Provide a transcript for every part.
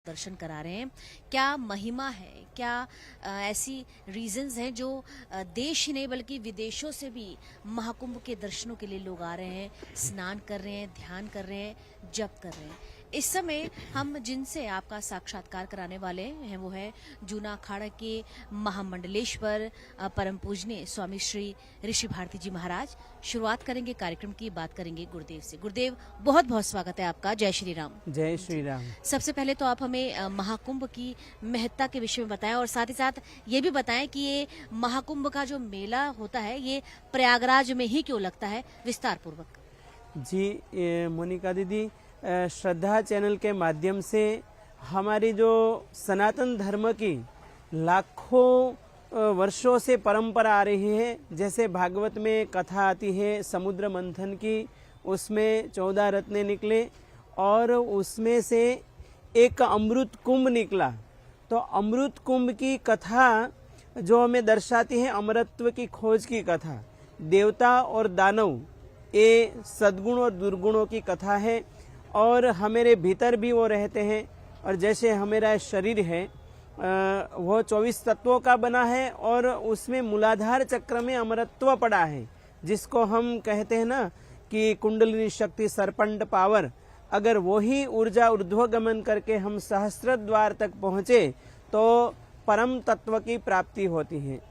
दर्शन करा रहे हैं। क्या महिमा है, क्या ऐसी रीजंस हैं जो देश ही नहीं बल्कि विदेशों से भी महाकुंभ के दर्शनों के लिए लोग आ रहे हैं, स्नान कर रहे हैं, ध्यान कर रहे हैं, जप कर रहे हैं। इस समय हम जिनसे आपका साक्षात्कार कराने वाले हैं वो है जूना अखाड़ा के महामंडलेश्वर परम पूजनीय स्वामी श्री ऋषि भारती जी महाराज। शुरुआत करेंगे कार्यक्रम की, बात करेंगे गुरुदेव से। गुरुदेव, बहुत बहुत स्वागत है आपका। जय श्री राम। जय श्री राम। सबसे पहले तो आप हमें महाकुंभ की महत्ता के विषय में बताएं और साथ ही साथ ये भी बताएं कि ये महाकुंभ का जो मेला होता है ये प्रयागराज में ही क्यों लगता है, विस्तार पूर्वक। जी मोनिका दीदी, श्रद्धा चैनल के माध्यम से हमारी जो सनातन धर्म की लाखों वर्षों से परंपरा आ रही है, जैसे भागवत में कथा आती है समुद्र मंथन की, उसमें 14 रत्ने निकले और उसमें से एक अमृत कुंभ निकला। तो अमृत कुंभ की कथा जो हमें दर्शाती है अमरत्व की खोज की कथा, देवता और दानव ये सद्गुण और दुर्गुणों की कथा है और हमारे भीतर भी वो रहते हैं। और जैसे हमारा शरीर है वो 24 तत्वों का बना है और उसमें मूलाधार चक्र में अमरत्व पड़ा है, जिसको हम कहते हैं ना कि कुंडलिनी शक्ति, सरपंड पावर। अगर वही ऊर्जा ऊर्ध्वगमन करके हम सहस्त्र द्वार तक पहुँचे तो परम तत्व की प्राप्ति होती है।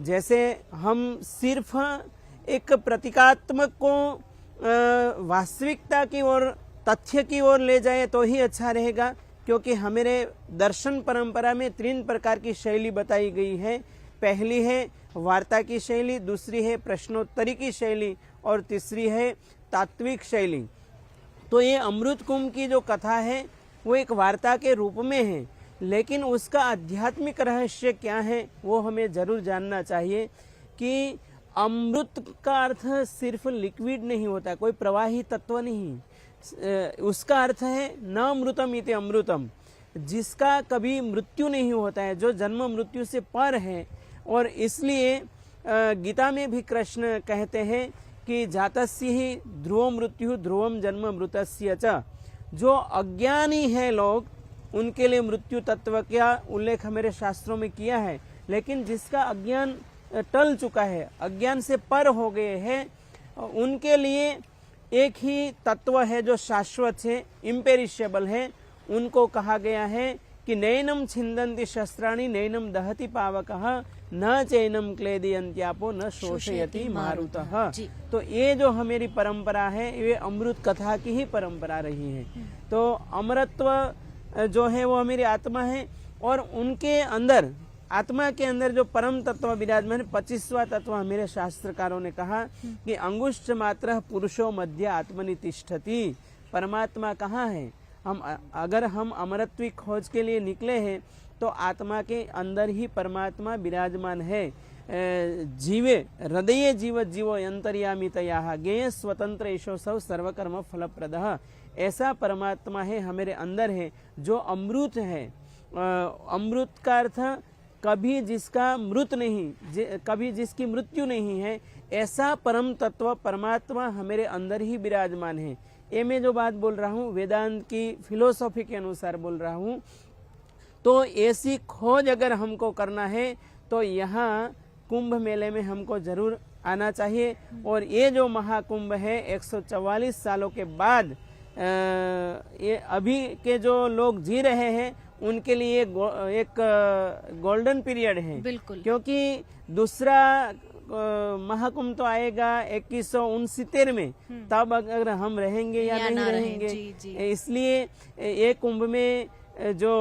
जैसे हम सिर्फ एक प्रतीकात्मक को वास्तविकता की ओर, तथ्य की ओर ले जाए तो ही अच्छा रहेगा, क्योंकि हमारे दर्शन परंपरा में 3 प्रकार की शैली बताई गई है। पहली है वार्ता की शैली, दूसरी है प्रश्नोत्तरी की शैली और तीसरी है तात्विक शैली। तो ये अमृत कुंभ की जो कथा है वो एक वार्ता के रूप में है, लेकिन उसका आध्यात्मिक रहस्य क्या है वो हमें जरूर जानना चाहिए। कि अमृत का अर्थ सिर्फ लिक्विड नहीं होता, कोई प्रवाही तत्व नहीं। उसका अर्थ है न अमृतम इति अमृतम, जिसका कभी मृत्यु नहीं होता है, जो जन्म मृत्यु से पर है। और इसलिए गीता में भी कृष्ण कहते हैं कि जातस्य ही ध्रुव मृत्यु ध्रुवम जन्म मृतस्य च। जो अज्ञानी है लोग, उनके लिए मृत्यु तत्व का उल्लेख हमारे शास्त्रों में किया है, लेकिन जिसका अज्ञान टल चुका है, अज्ञान से पर हो गए हैं, उनके लिए एक ही तत्व है जो शाश्वत है, इम्पेरिशेबल है। उनको कहा गया है कि नैनम छिंदन्ति शस्त्राणि नैनम दहति पावकः न चैनम क्लेदयन्त्यापो न शोषयति मारुतः। तो ये जो हमारी परंपरा है ये अमृत कथा की ही परंपरा रही है। तो अमरत्व जो है वो हमारी आत्मा है और उनके अंदर, आत्मा के अंदर जो परम तत्व विराजमान है, 25वां तत्व हमारे शास्त्रकारों ने कहा कि अंगुष्ठ मात्र पुरुषो मध्य आत्मनि तिष्ठति। परमात्मा कहाँ है? अगर हम अमरत्व खोज के लिए निकले हैं तो आत्मा के अंदर ही परमात्मा विराजमान है। जीवे हृदय जीव जीवो अंतर्यामी तया ज्ञेय स्वतंत्र ईशो सब सर्वकर्म फलप्रदः। ऐसा परमात्मा है हमारे अंदर है जो अमृत है। अमृत का अर्थ कभी जिसका मृत नहीं, कभी जिसकी मृत्यु नहीं है, ऐसा परम तत्व परमात्मा हमारे अंदर ही विराजमान है। ये मैं जो बात बोल रहा हूँ वेदांत की फिलोसॉफी के अनुसार बोल रहा हूँ। तो ऐसी खोज अगर हमको करना है तो यहाँ कुंभ मेले में हमको जरूर आना चाहिए। और ये जो महाकुंभ है 144 सालों के बाद ये अभी के जो लोग जी रहे हैं उनके लिए एक गोल्डन पीरियड है। बिल्कुल, क्योंकि दूसरा महाकुंभ तो आएगा 2169 में, तब अगर हम रहेंगे या नहीं रहेंगे। इसलिए ये कुंभ में जो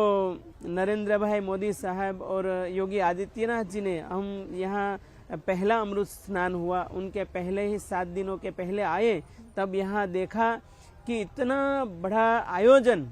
नरेंद्र भाई मोदी साहब और योगी आदित्यनाथ जी ने, हम यहाँ पहला अमृत स्नान हुआ, उनके पहले ही 7 दिनों के पहले आए, तब यहाँ देखा कि इतना बड़ा आयोजन।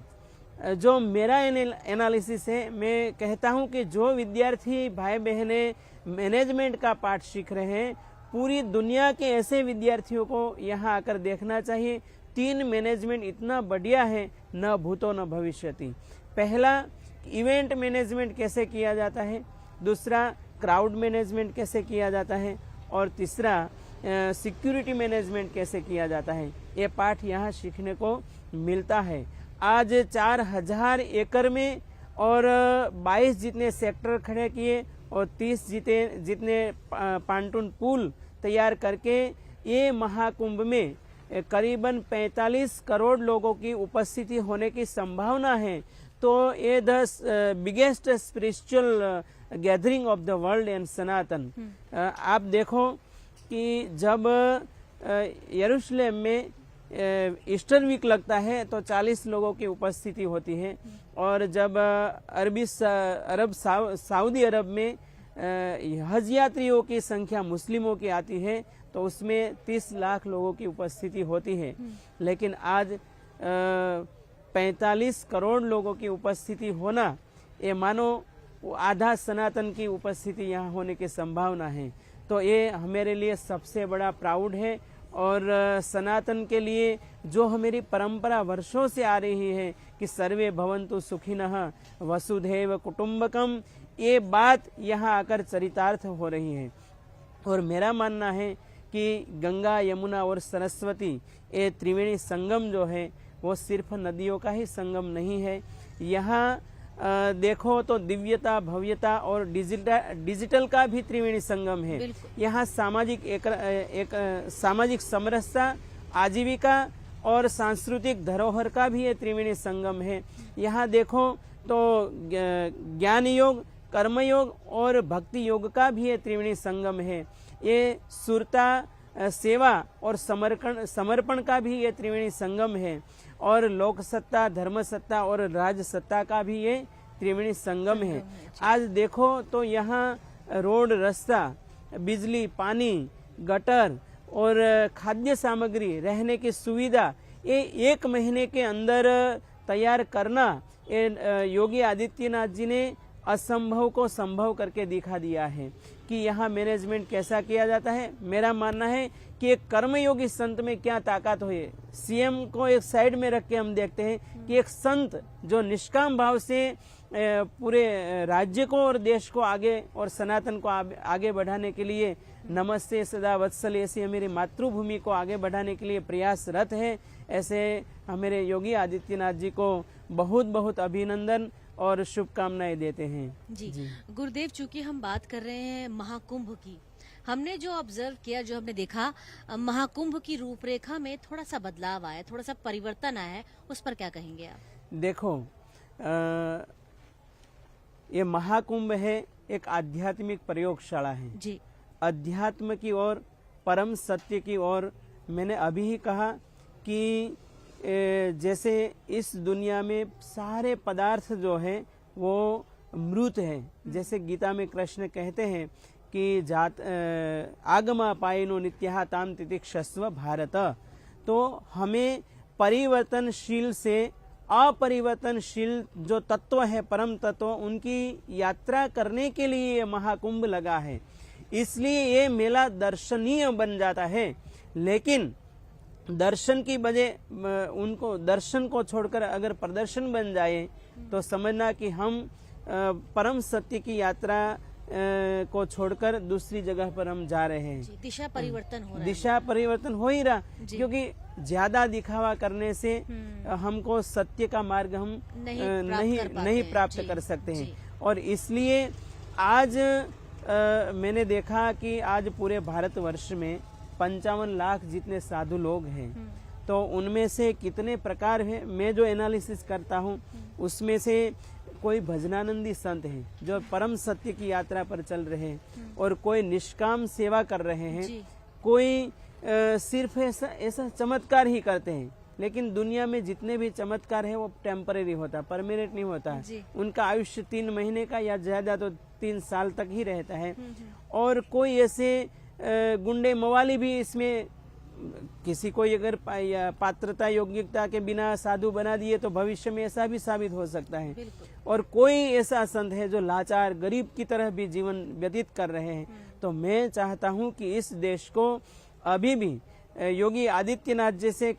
जो मेरा एनालिसिस है, मैं कहता हूं कि जो विद्यार्थी भाई बहने मैनेजमेंट का पाठ सीख रहे हैं, पूरी दुनिया के ऐसे विद्यार्थियों को यहाँ आकर देखना चाहिए। 3 मैनेजमेंट इतना बढ़िया है, न भूतो न भविष्यति। पहला, इवेंट मैनेजमेंट कैसे किया जाता है, दूसरा क्राउड मैनेजमेंट कैसे किया जाता है, और तीसरा सिक्योरिटी मैनेजमेंट कैसे किया जाता है। ये पाठ यहाँ सीखने को मिलता है। आज 4000 एकड़ में और 22 जितने सेक्टर खड़े किए और 30 जितने पांटून पुल तैयार करके ये महाकुंभ में करीबन 45 करोड़ लोगों की उपस्थिति होने की संभावना है। तो ये the biggest spiritual gathering of the world and Sanatan. आप देखो कि जब यरूशलेम में ईस्टर वीक लगता है तो 40 लोगों की उपस्थिति होती है, और जब सऊदी अरब में हज यात्रियों की संख्या मुस्लिमों की आती है तो उसमें 30 लाख लोगों की उपस्थिति होती है। लेकिन आज 45 करोड़ लोगों की उपस्थिति होना, ये मानो आधा सनातन की उपस्थिति यहाँ होने की संभावना है। तो ये हमारे लिए सबसे बड़ा प्राउड है। और सनातन के लिए जो हमारी परंपरा वर्षों से आ रही है कि सर्वे भवन्तु सुखिनः वसुधैव कुटुंबकम, ये बात यहाँ आकर चरितार्थ हो रही है। और मेरा मानना है कि गंगा, यमुना और सरस्वती ये त्रिवेणी संगम जो है वो सिर्फ नदियों का ही संगम नहीं है। यहाँ देखो तो दिव्यता, भव्यता और डिजिटल का भी त्रिवेणी संगम है। यहाँ सामाजिक सामाजिक समरसता, आजीविका और सांस्कृतिक धरोहर का भी ये त्रिवेणी संगम है। यहाँ देखो तो ज्ञान योग, कर्म योग और भक्ति योग का भी ये त्रिवेणी संगम है। ये सुरता, सेवा और समर्पण का भी ये त्रिवेणी संगम है। और लोक सत्ता, धर्म सत्ता और राज सत्ता का भी ये त्रिवेणी संगम है। आज देखो तो यहाँ रोड, रास्ता, बिजली, पानी, गटर और खाद्य सामग्री, रहने की सुविधा, ये 1 महीने के अंदर तैयार करना, ये योगी आदित्यनाथ जी ने असंभव को संभव करके दिखा दिया है कि यहाँ मैनेजमेंट कैसा किया जाता है। मेरा मानना है कि एक कर्मयोगी संत में क्या ताकत है। सीएम को एक साइड में रख के हम देखते हैं कि एक संत जो निष्काम भाव से पूरे राज्य को और देश को आगे और सनातन को आगे बढ़ाने के लिए, नमस्ते सदा वत्सल ऐसी हमारी मातृभूमि को आगे बढ़ाने के लिए प्रयासरत है। ऐसे हमारे योगी आदित्यनाथ जी को बहुत बहुत अभिनंदन और शुभकामनाएं देते हैं। जी गुरुदेव, चूंकि हम बात कर रहे हैं महाकुंभ की, हमने जो ऑब्जर्व किया, जो हमने देखा, महाकुंभ की रूपरेखा में थोड़ा सा बदलाव आया, थोड़ा सा परिवर्तन आया है, उस पर क्या कहेंगे आप? देखो, ये महाकुंभ है, एक आध्यात्मिक प्रयोगशाला है जी। अध्यात्म की ओर, परम सत्य की ओर। मैंने अभी ही कहा कि जैसे इस दुनिया में सारे पदार्थ जो है वो मृत है। जैसे गीता में कृष्ण कहते हैं कि जात आगमा पायनो नित्यः ताम तितिक्षस्व भारत। तो हमें परिवर्तनशील से अपरिवर्तनशील जो तत्व है, परम तत्व, उनकी यात्रा करने के लिए ये महाकुंभ लगा है। इसलिए ये मेला दर्शनीय बन जाता है। लेकिन दर्शन की बजाय उनको दर्शन को छोड़कर अगर प्रदर्शन बन जाए तो समझना कि हम परम सत्य की यात्रा को छोड़कर दूसरी जगह पर हम जा रहे हैं। दिशा परिवर्तन हो रहा है। दिशा परिवर्तन हो ही रहा, क्योंकि ज्यादा दिखावा करने से हमको सत्य का मार्ग हम नहीं प्राप्त कर सकते हैं। और इसलिए आज मैंने देखा कि आज पूरे भारतवर्ष में 55 लाख जितने साधु लोग हैं। तो उनमें से कितने प्रकार हैं, मैं जो एनालिसिस करता हूँ उसमें से कोई भजनानंदी संत हैं जो परम सत्य की यात्रा पर चल रहे हैं, और कोई निष्काम सेवा कर रहे हैं, कोई सिर्फ ऐसा चमत्कार ही करते हैं। लेकिन दुनिया में जितने भी चमत्कार है वो टेम्परेरी होता, परमानेंट नहीं होता। उनका आयुष्य 3 महीने का या ज्यादा तो 3 साल तक ही रहता है। और कोई ऐसे गुंडे मवाली भी इसमें, किसी को अगर पात्रता योग्यता के बिना साधु बना दिए तो भविष्य में ऐसा भी साबित हो सकता है। और कोई ऐसा संत है जो लाचार गरीब की तरह भी जीवन व्यतीत कर रहे हैं। तो मैं चाहता हूं कि इस देश को अभी भी योगी आदित्यनाथ जैसे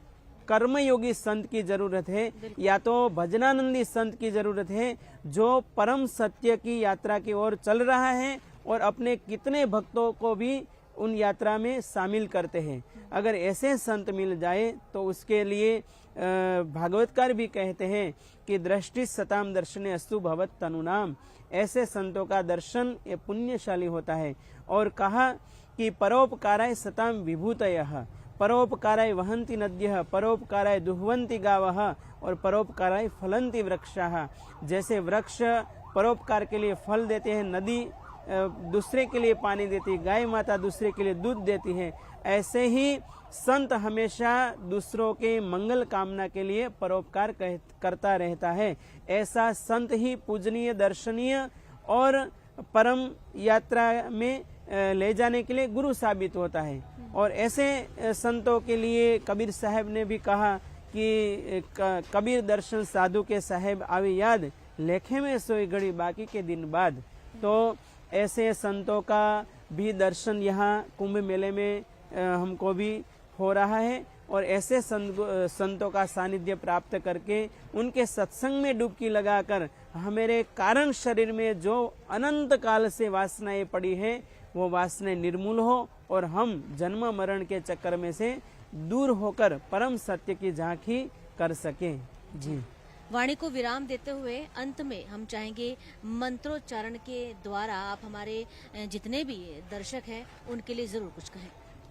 कर्मयोगी संत की जरूरत है, या तो भजनानंदी संत की जरूरत है जो परम सत्य की यात्रा की ओर चल रहा है और अपने कितने भक्तों को भी उन यात्रा में शामिल करते हैं। अगर ऐसे संत मिल जाए तो उसके लिए भागवतकार भी कहते हैं कि दृष्टि सताम दर्शने अस्तु भवत तनुनाम, ऐसे संतों का दर्शन ये पुण्यशाली होता है। और कहा कि परोपकाराय सताम विभूतयः, परोपकाराय वहन्ति नद्यः, परोपकाराय दुह्वन्ति गावः और परोपकाराय फलन्ति वृक्षाः। जैसे वृक्ष परोपकार के लिए फल देते हैं, नदी दूसरे के लिए पानी देती है, गाय माता दूसरे के लिए दूध देती है, ऐसे ही संत हमेशा दूसरों के मंगल कामना के लिए परोपकार करता रहता है। ऐसा संत ही पूजनीय, दर्शनीय और परम यात्रा में ले जाने के लिए गुरु साबित होता है। और ऐसे संतों के लिए कबीर साहब ने भी कहा कि कबीर दर्शन साधु के साहेब आवे याद, लेखे में सोई घड़ी बाकी के दिन बाद। तो ऐसे संतों का भी दर्शन यहाँ कुंभ मेले में हमको भी हो रहा है। और ऐसे संतों का सानिध्य प्राप्त करके उनके सत्संग में डुबकी लगाकर हमारे कारण शरीर में जो अनंत काल से वासनाएं पड़ी है वो वासनाएं निर्मूल हो और हम जन्म मरण के चक्कर में से दूर होकर परम सत्य की झांकी कर सकें। जी, वाणी को विराम देते हुए अंत में हम चाहेंगे मंत्रोच्चारण के द्वारा आप हमारे जितने भी दर्शक हैं उनके लिए जरूर कुछ कहें।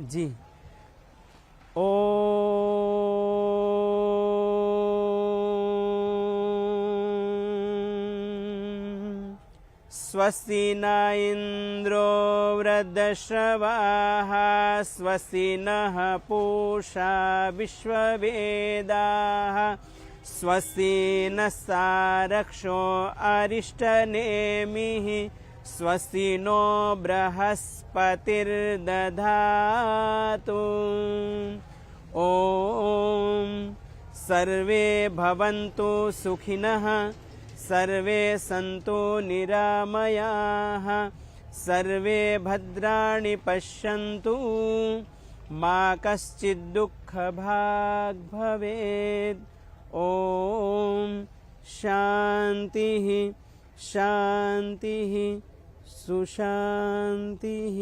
जी, ओ स्वस्ति न इंद्रो वृद्धश्रवाः स्वस्ति नः पूषा विश्ववेदाः स्वस्ति नस्तारक्षो अरिष्टनेमिः स्वस्ति नो बृहस्पतिर्दधातु। ॐ सर्वे भवन्तु सुखिनः, सर्वे सन्तु निरामयाः, सर्वे भद्राणि पश्यन्तु, मा कश्चित् दुःखभाग् भवेत्। ॐ शान्तिः शान्तिः सुशान्तिः।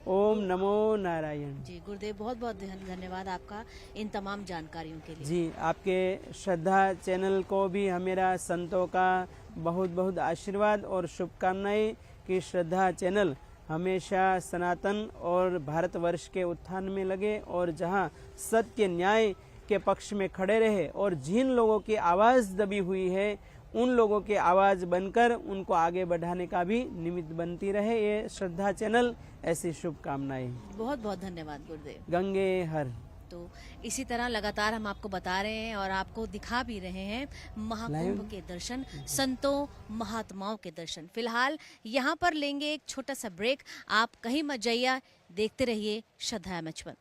ओम नमो नारायण। जी गुरुदेव, बहुत बहुत धन्यवाद आपका इन तमाम जानकारियों के लिए। जी, आपके श्रद्धा चैनल को भी मेरा संतों का बहुत बहुत आशीर्वाद और शुभकामनाएं कि श्रद्धा चैनल हमेशा सनातन और भारतवर्ष के उत्थान में लगे और जहां सत्य न्याय के पक्ष में खड़े रहे और जिन लोगों की आवाज़ दबी हुई है उन लोगों की आवाज़ बनकर उनको आगे बढ़ाने का भी निमित्त बनती रहे ये श्रद्धा चैनल। ऐसी शुभकामनाएं। बहुत बहुत धन्यवाद गुरुदेव। गंगे हर। तो इसी तरह लगातार हम आपको बता रहे हैं और आपको दिखा भी रहे हैं महाकुंभ के दर्शन, संतों महात्माओं के दर्शन। फिलहाल यहाँ पर लेंगे एक छोटा सा ब्रेक। आप कहीं मत जाइए, देखते रहिए श्रद्धा MH1।